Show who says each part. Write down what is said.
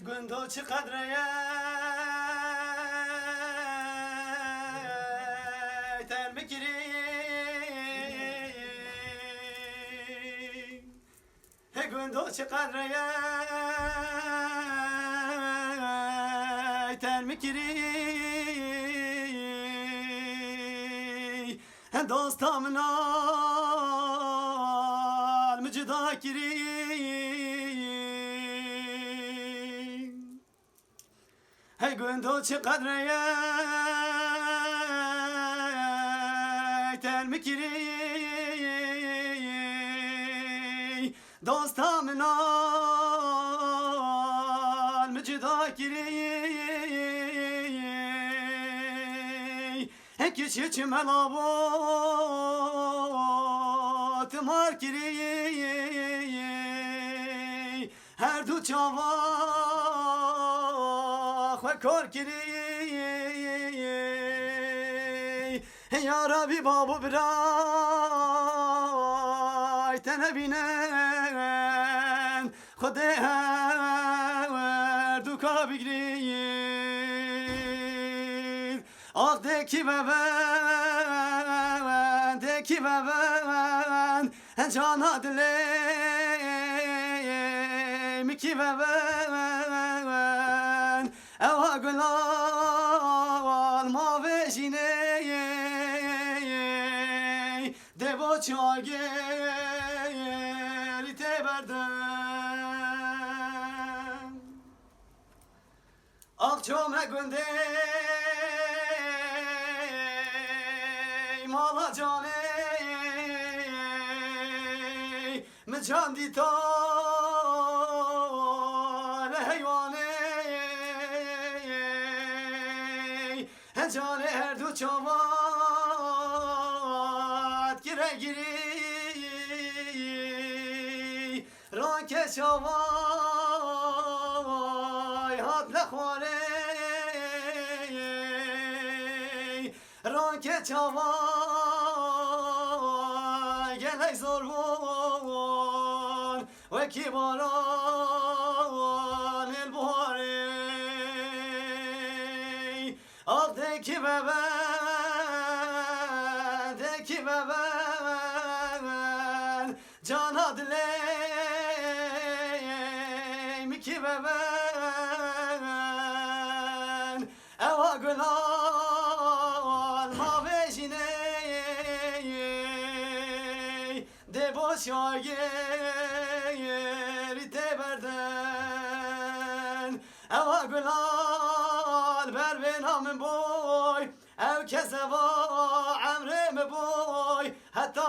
Speaker 1: گندو چقدر تل میگیری گندو چقدر تل میگیری دوستم نال مجدا کری هی گندو چقدر تل میگیری دوستم نال مجدا کری کچی چی ملابات مار کری هر دو چاوا خواه کار کری یا ربی بابو برای تنبینن خود هر دو کا بگرید آخ دکی ببند دکی ببند جانا دلی کی ببند اوها گلال ما بشینه دبا چاگری تبردم آخ چومه گنده مالا جانه مجان دیتا حیوانه جانه هر دو چاوات گره گیری رانک چاوای هات نخواره رانک چاوای گله زربون و کی باران البهاره آخ دکی ببند دکی ببند جانا دلی کی ببند اوا گلال ما بشینه دبا شاگری تبردن اوا گلال بر بنام بوی او کسوا عمرم بوی حتی